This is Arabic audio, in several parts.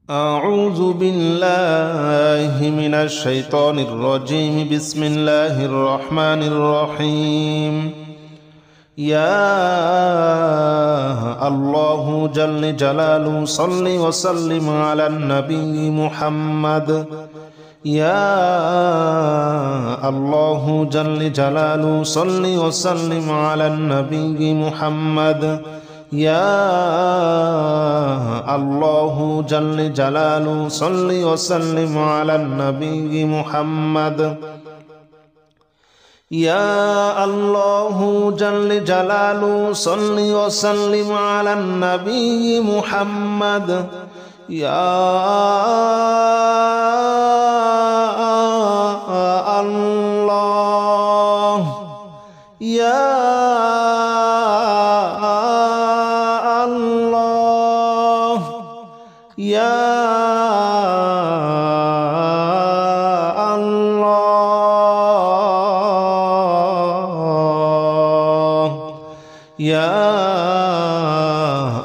أعوذ بالله من الشيطان الرجيم. بسم الله الرحمن الرحيم. يا الله جل جلاله صل وسلم على النبي محمد. يا الله جل جلاله صل وسلم على النبي محمد. يا الله جل جلاله صل وسلم على النبي محمد. يا الله جل جلاله صل وسلم على النبي محمد. يا الله يا يا الله يا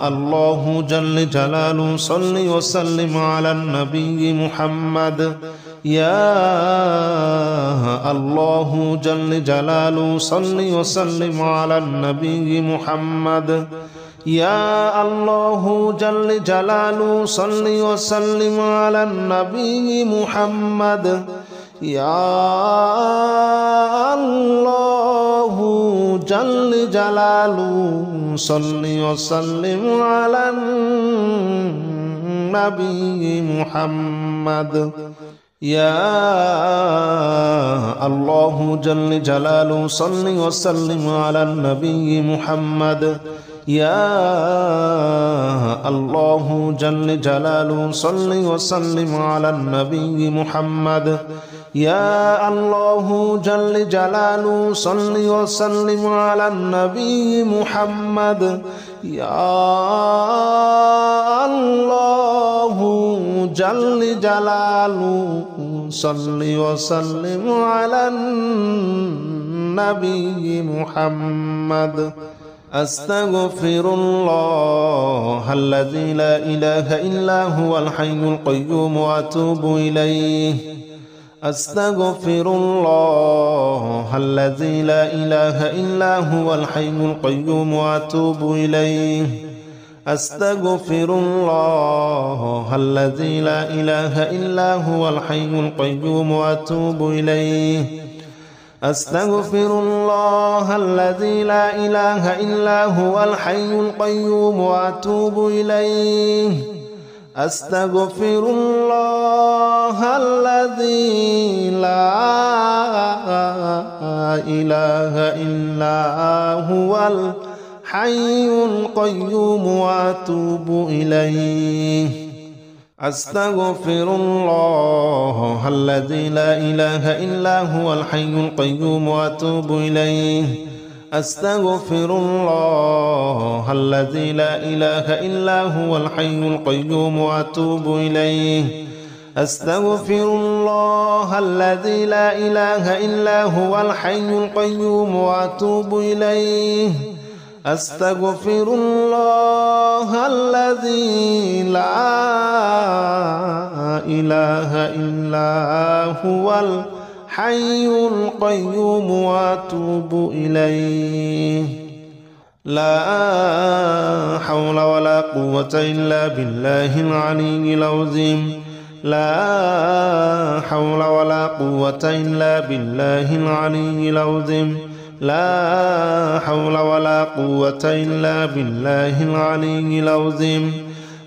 الله جل جلاله صل وسلم على النبي محمد. يا الله جل جلاله صل وسلم على النبي محمد. يا الله جل جلاله صل وسلم على النبي محمد. يا الله جل جلاله صل وسلم على النبي محمد. يا الله جل جلاله صل وسلم على النبي محمد. يا الله جل جلاله صل وسلم على النبي محمد. يا الله جل جلاله صل وسلم على النبي محمد. يا الله جل جلاله صل وسلم على النبي محمد. أستغفر الله الذي لا إله إلا هو الحي القيوم وأتوب إليه. أستغفر الله الذي لا إله إلا هو الحي القيوم وأتوب إليه. أستغفر الله الذي لا إله إلا هو الحي القيوم وأتوب إليه. أستغفر الله الذي لا إله إلا هو الحي القيوم وأتوب إليه. أستغفر الله الذي لا إله إلا هو الحي القيوم وأتوب إليه. أستغفر الله الذي لا إله إلا هو الحي القيوم وأتوب إليه. أستغفر الله الذي لا إله إلا هو الحي القيوم وأتوب إليه. أستغفر الله الذي لا إله إلا هو الحي القيوم وأتوب إليه. أستغفر الله الذي لا إله إلا هو الحي القيوم وأتوب إليه. لا حول ولا قوة إلا بالله العلي العظيم. لا حول ولا قوة إلا بالله العلي العظيم. لا حول ولا قوة إلا بالله العلي العظيم.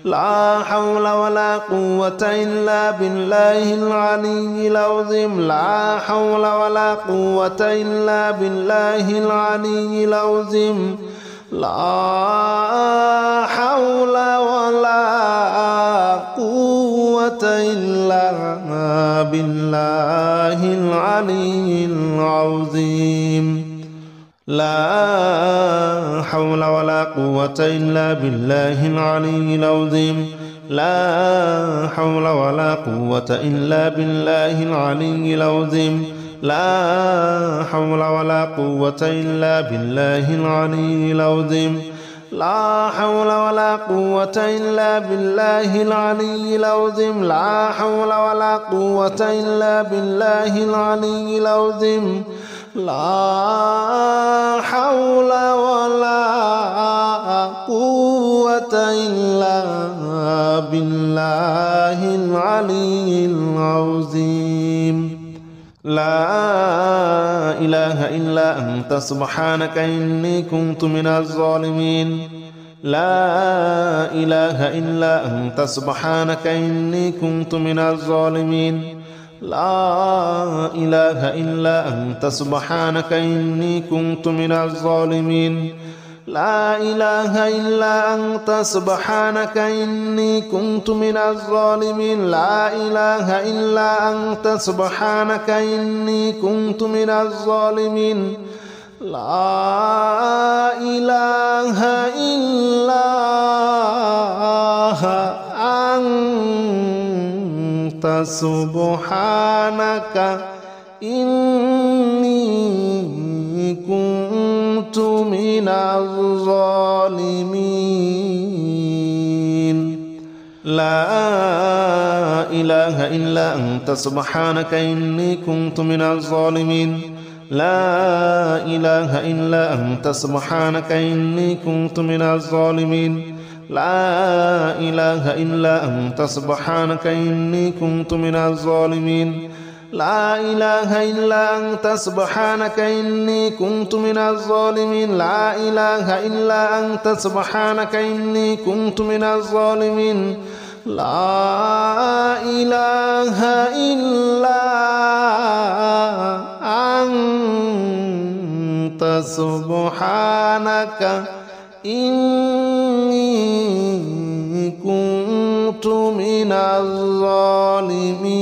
لا حول ولا قوة إلا بالله العلي العظيم. لا حول ولا قوة إلا بالله العلي العظيم. لا حول ولا قوة إلا بالله العلي العظيم. لا حول ولا قوة إلا بالله العلي العظيم. لا حول ولا قوة إلا بالله العلي العظيم. لا حول ولا قوة إلا بالله العلي العظيم. لا حول ولا قوة إلا بالله العلي العظيم لا حول ولا قوة إلا بالله العلي العظيم لا حول ولا قوة إلا بالله العلي العظيم لا إله إلا أنت سبحانك إني كنت من الظالمين لا إله إلا أنت سبحانك إني كنت من الظالمين لا إله إلا أنت سبحانك إني كنت من الظالمين لا إله إلا أنت سبحانك إني كنت من الظالمين لا إله إلا أنت سبحانك إني كنت من الظالمين لا إله إلا أنت سبحانك إني كنت من الظالمين لا إله إلا أنت سبحانك إني كنت من الظالمين لا إله إلا أنت سبحانك إني كنت من الظالمين لا إله إلا أنت سبحانك إني كنت من الظالمين لا إله إلا أنت سبحانك إني كنت من الظالمين لا إله إلا أنت سبحانك إني كنت من الظالمين لا إله إلا أنت سبحانك إني كنت من الظالمين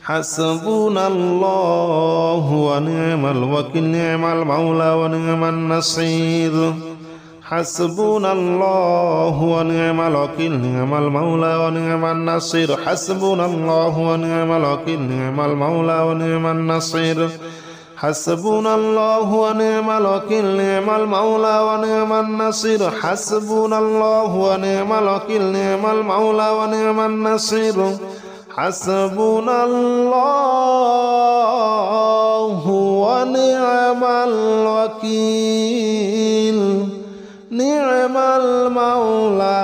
حسبنا الله ونعم الوكيل نعم المولى ونعم النصير حسبنا الله ونعم الوكيل نعم المولى ونعم النصير حسبنا الله ونعم الوكيل نعم المولى ونعم النصير حسبنا الله ونعم الوكيل نعم المولى ونعم النصير حسبنا الله ونعم الوكيل نعم المولى ونعم النصير حسبنا الله ونعم الوكيل نعم المولى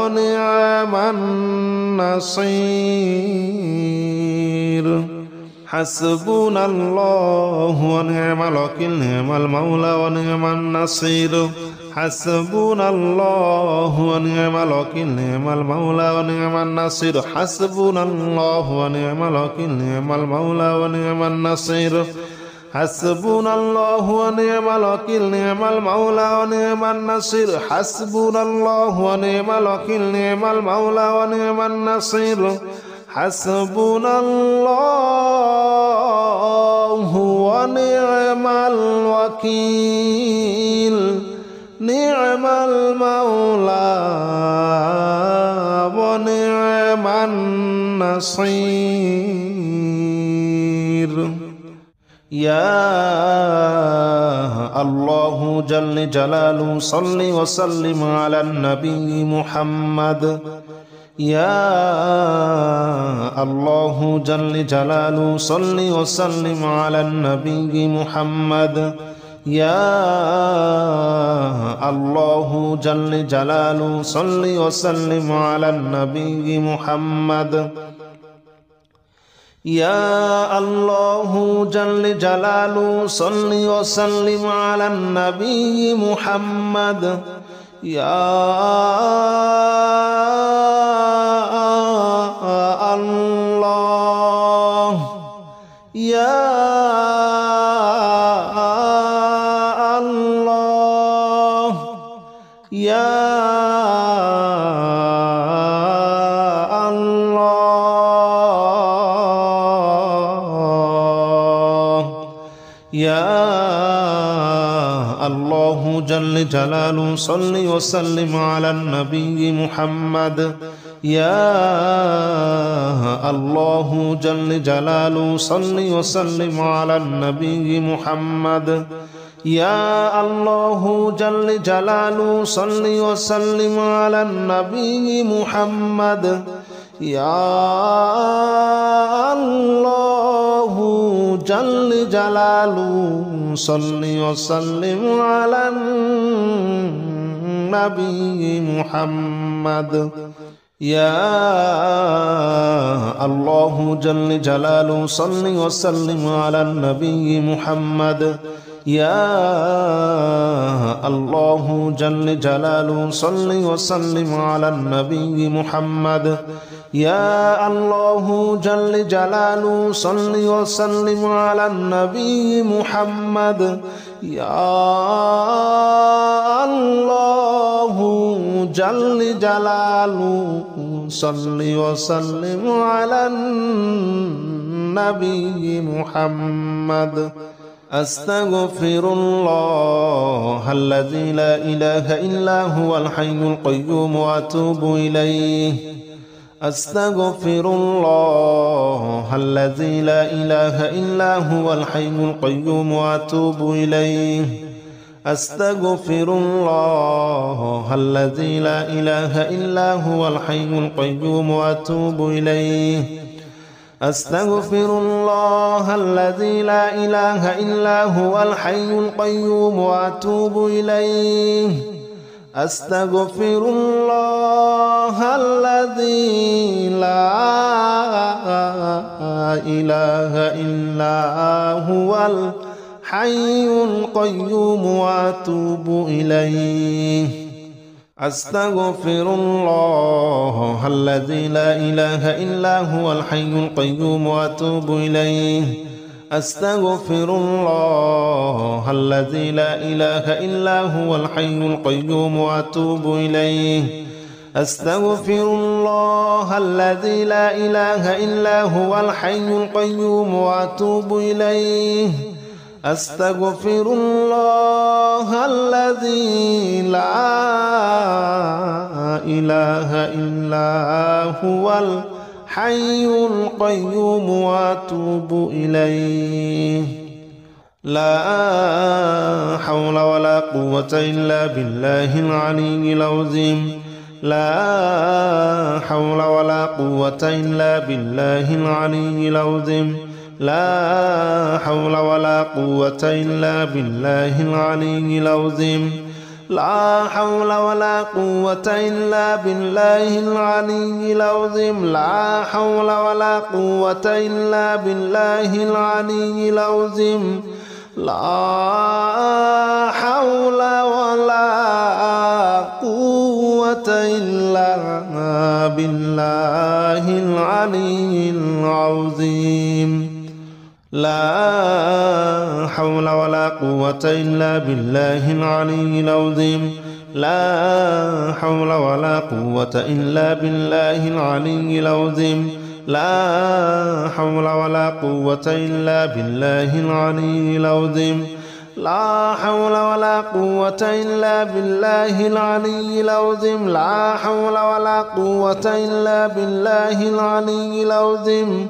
ونعم النصير حسبنا الله ونعم الوكيل نعم المولى ونعم النصير حسبنا الله ونعم الوكيل نعم المولى ونعم النصير حسبنا الله ونعم الوكيل نعم المولى ونعم النصير حسبنا الله ونعم الوكيل نعم المولى ونعم النصير حسبنا الله ونعم الوكيل نعم المولى ونعم النصير حسبنا الله ونعم الوكيل نعم المولى ونعم النصير يا الله جل جلاله صل وسلم على النبي محمد يا الله جل جلاله صل وسلم على النبي محمد يا الله جل جلاله صل وسلم على النبي محمد يا الله جل جلاله صل وسلم على النبي محمد يا الله يا الله يا الله جل جلاله صل وسلم على النبي محمد يا الله جل جلاله صل وسلم على النبي محمد. يا الله جل جلاله صل وسلم على النبي محمد. يا الله جل جلاله صل وسلم على النبي محمد. يا الله جل جلاله صل وسلم على النبي محمد. يا الله جل جلاله صل وسلم على النبي محمد. يا الله جل جلاله صل وسلم على النبي محمد. يا الله جل جلاله صل وسلم على النبي محمد. أستغفر الله الذي لا إله إلا هو الحي القيوم وأتوب إليه. أستغفر الله الذي لا إله إلا هو الحي القيوم وأتوب إليه. أستغفر الله الذي لا إله إلا هو الحي القيوم وأتوب إليه. أستغفر الله الذي لا إله إلا هو الحي القيوم وأتوب إليه. أستغفر الله الذي لا إله إلا هو الحي القيوم وأتوب إليه. أستغفر الله الذي لا إله إلا هو الحي القيوم وأتوب إليه. أستغفر الله الذي لا إله إلا هو الحي القيوم وأتوب إليه. أستغفر الله الذي لا إله إلا هو الحي القيوم وأتوب إليه. أستغفر الله الذي لا إله إلا هو الحي القيوم وأتوب إليه. لا حول ولا قوة إلا بالله العلي العظيم. لا حول ولا قوة إلا بالله العلي العظيم. لا حول ولا قوة إلا بالله العلي العظيم. لا حول ولا قوة إلا بالله العلي العظيم. لا حول ولا قوة إلا بالله العلي العظيم. لا حول ولا قوة إلا بالله العلي العظيم. لا حول ولا قوة إلا بالله العلي العظيم. لا حول ولا قوة إلا بالله العلي العظيم. لا حول ولا قوة إلا بالله العلي العظيم. لا حول ولا قوة إلا بالله العلي العظيم. لا حول ولا قوة إلا بالله العلي العظيم.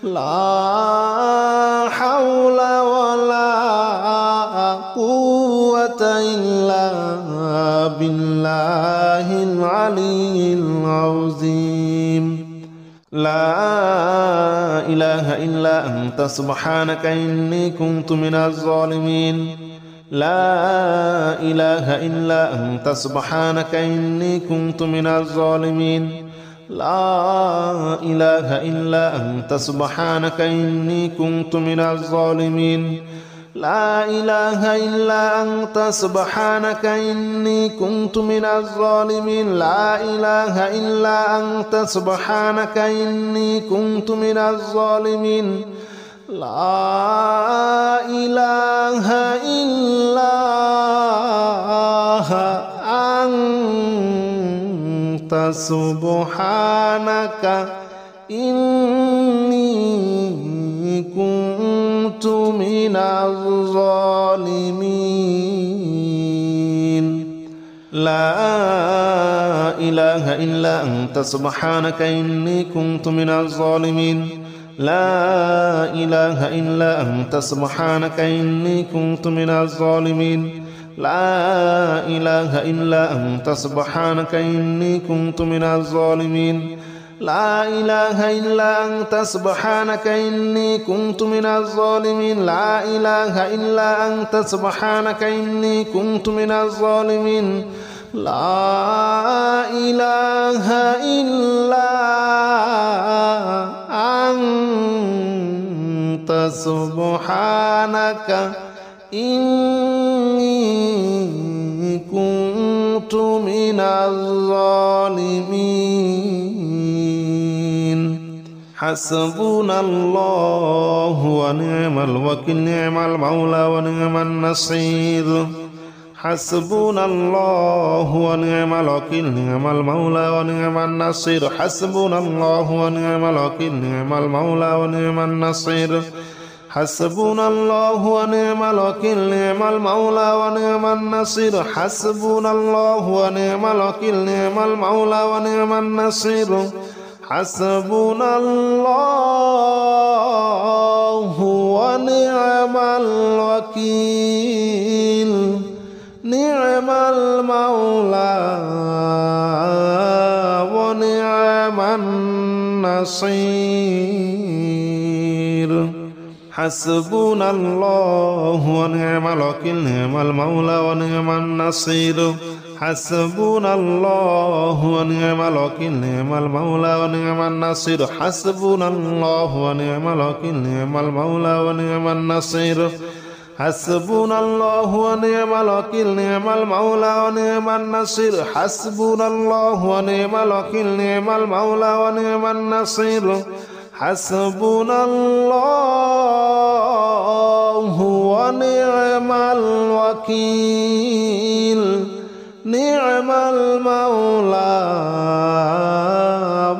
لا حول ولا قوة إلا بالله العلي العظيم. لا إله إلا أنت سبحانك إني كنت من الظالمين. لا إله إلا أنت سبحانك إني كنت من الظالمين. لا إله إلا أنت سبحانك إني كنت من الظالمين. لا إله إلا أنت سبحانك إني كنت من الظالمين. لا إله إلا أنت سبحانك إني كنت من الظالمين. لا إله إلا أنت سبحانك إني كنت من الظالمين. لا إله إلا أنت سبحانك إني كنت من الظالمين لا إله إلا أنت سبحانك إني كنت من الظالمين لا إله إلا أنت سبحانك إني كنت من الظالمين لا إله إلا أنت سبحانك إني كنت من الظالمين لا إله إلا أنت سبحانك إني كنت من الظالمين لا إله إلا أنت سبحانك إني كنت من الظالمين حسبنا الله ونعم الوكيل نعم المولى ونعم النصير حسبنا الله ونعم الوكيل نعم المولى ونعم النصير حسبنا الله ونعم الوكيل نعم المولى ونعم النصير حسبنا الله ونعم الوكيل نعم المولى ونعم النصير حسبنا الله ونعم الوكيل نعم المولى ونعم النصير حسبنا الله ونعم الوكيل نعم المولى ونعم النصير حسبنا الله ونعم الوكيل نعم المولى ونعم النصير حسبنا الله ونعم الوكيل نعم المولى ونعم النصير حسبنا الله ونعم الوكيل نعم المولى ونعم النصير حسبنا الله ونعم الوكيل نعم المولى ونعم النصير حسبنا الله ونعم الوكيل نعم المولى ونعم النصير حسبنا الله ونعم الوكيل نعم المولى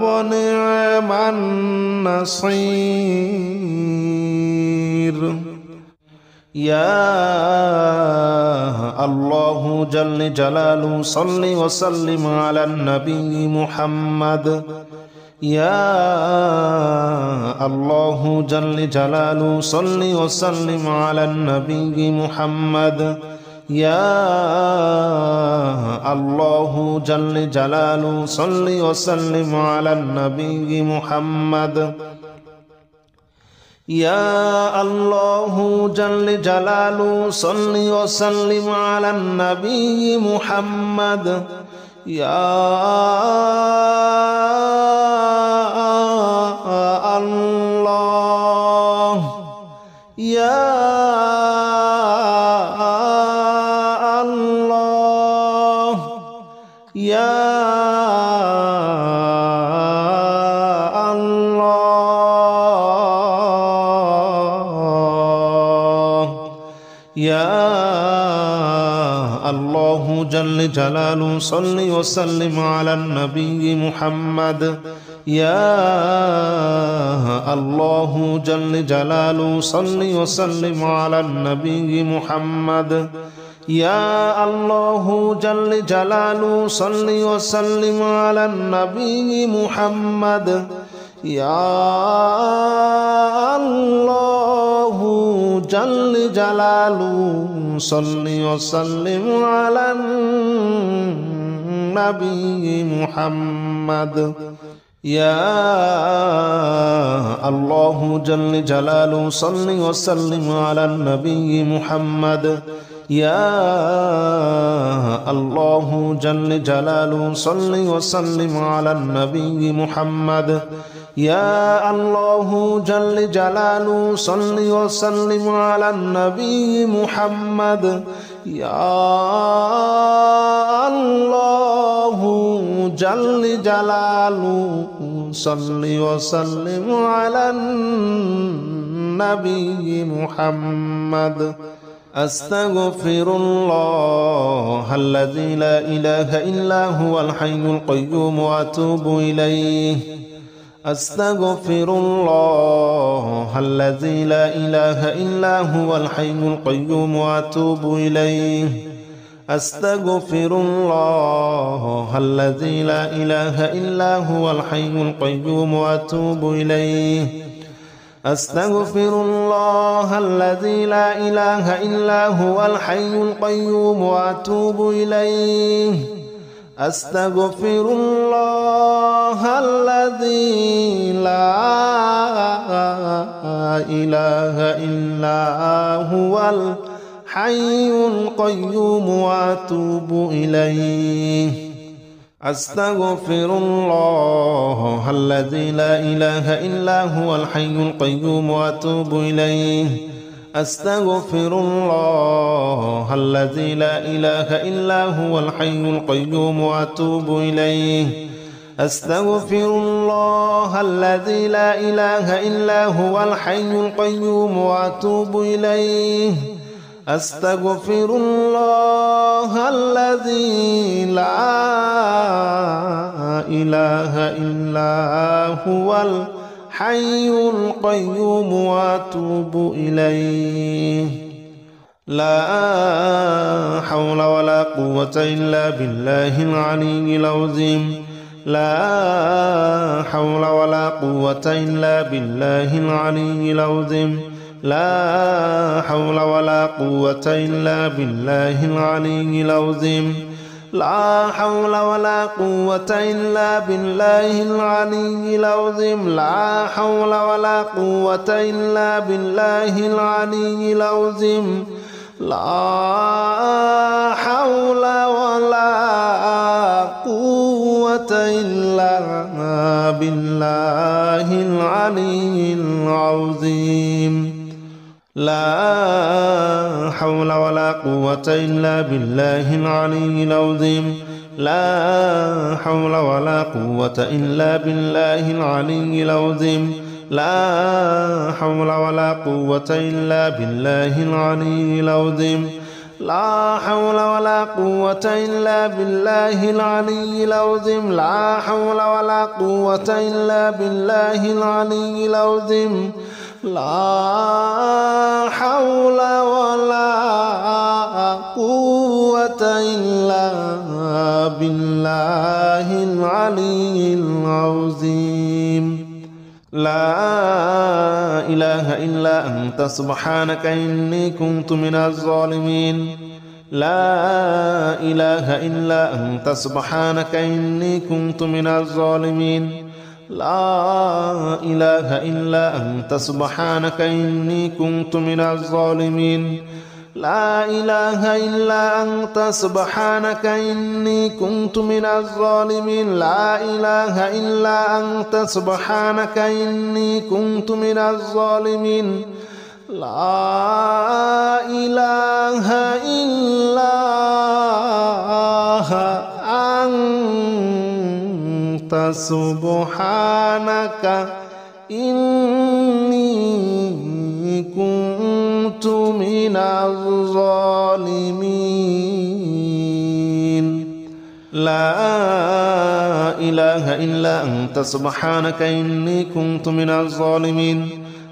ونعم النصير يا الله جل جلاله صل وسلم على النبي محمد يا الله جل جلاله صل وسلم على النبي محمد يا الله جل جلاله صل وسلم على النبي محمد يا الله جل جلاله صل وسلم على النبي محمد يا الله يا الله يا يا الله جل جلاله صل وسلم على النبي محمد يا الله جل جلاله صل وسلم على النبي محمد يا الله جل جلاله صل وسلم على النبي محمد يا الله جل جلاله صل وسلم على النبي محمد يا الله جل جلاله صل وسلم على النبي محمد يا الله جل جلاله صل وسلم على النبي محمد يا الله جل جلاله صل وسلم على النبي محمد يا الله جل جلاله صل وسلم على النبي محمد أستغفر الله الذي لا إله إلا هو الحي القيوم وأتوب إليه أستغفر الله الذي لا إله إلا هو الحي القيوم وأتوب إليه أستغفر الله الذي لا إله إلا هو الحي القيوم وأتوب إليه أستغفر الله الذي لا إله إلا هو الحي القيوم وأتوب إليه أستغفر الله الذي لا إله إلا هو الحي القيوم وأتوب إليه أستغفر الله الذي لا إله إلا هو الحي القيوم وأتوب إليه أستغفر الله الذي لا إله إلا هو الحي القيوم وأتوب إليه أستغفر الله الذي لا إله إلا هو الحي القيوم وأتوب إليه أستغفر الله الذي لا إله إلا هو الحي القيوم وأتوب إليه لا حول ولا قوة إلا بالله العلي العظيم لا حول ولا قوة إلا بالله العلي العظيم لا حول ولا قوة إلا بالله العلي العظيم لا حول ولا قوة إلا بالله العلي العظيم لا حول ولا قوة إلا بالله العلي العظيم لا حول ولا قوة إلا بالله العلي العظيم لا حول ولا قوة إلا بالله العلي العظيم لا حول ولا قوة إلا بالله العلي العظيم لا حول ولا قوة إلا بالله العلي العظيم لا حول ولا قوة إلا بالله العلي العظيم لا حول ولا قوة إلا بالله العلي العظيم لا حول ولا قوة إلا بالله العلي العظيم لا إله إلا أنت سبحانك إني كنت من الظالمين لا إله إلا أنت سبحانك إني كنت من الظالمين لا إله إلا أنت سبحانك إني كنت من الظالمين لا إله إلا أنت سبحانك إني كنت من الظالمين لا إله إلا أنت سبحانك إني كنت من الظالمين لا إله إلا أنت سبحانك إني كنت من الظالمين لا إله إلا أنت سبحانك إني كنت من الظالمين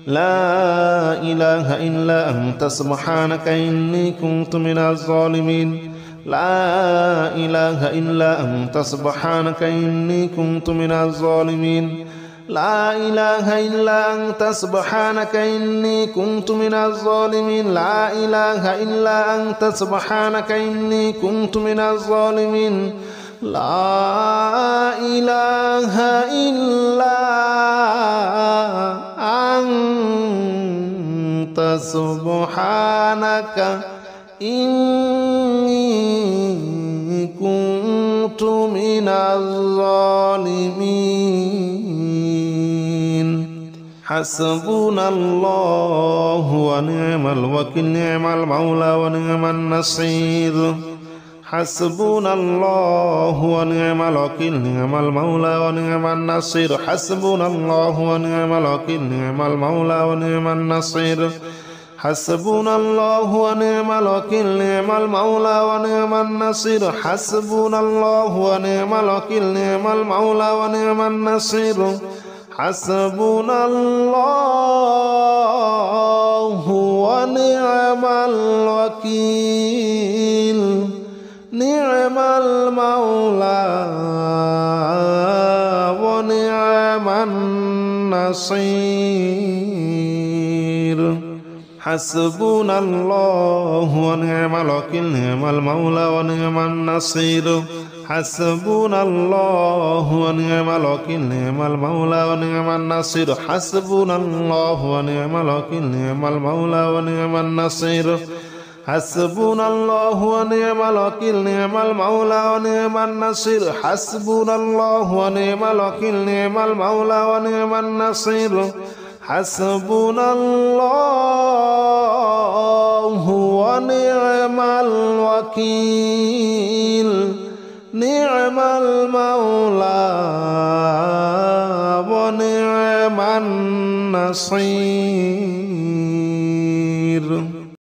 لا إله إلا أنت سبحانك إني كنت من الظالمين لا إله إلا أنت سبحانك إني كنت من الظالمين لا إله إلا أنت سبحانك إني كنت من الظالمين لا إله إلا أنت سبحانك إني كنت من الظالمين لا إله إلا أنت سبحانك إني كنت من الظالمين حسبنا الله ونعم الوكيل نعم المولى ونعم النصير حسبنا الله ونعم الوكيل نعم المولى ونعم النصير حسبنا الله ونعم الوكيل نعم المولى ونعم النصير حسبنا الله ونعم الوكيل نعم المولى ونعم النصير حسبنا الله ونعم الوكيل نعم المولى ونعم النصير حسبنا الله ونعم الوكيل نعم المولى ونعم النصير حسبنا الله ونعم الوكيل نعم المولى ونعم النصير حسبنا الله ونعم الوكيل نعم المولى ونعم النصير حسبنا الله ونعم الوكيل نعم المولى ونعم النصير حسبنا الله ونعم الوكيل نعم المولى ونعم النصير حسبنا الله ونعم الوكيل نعم المولى ونعم النصير حسبنا الله ونعم الوكيل نعم المولى ونعم النصير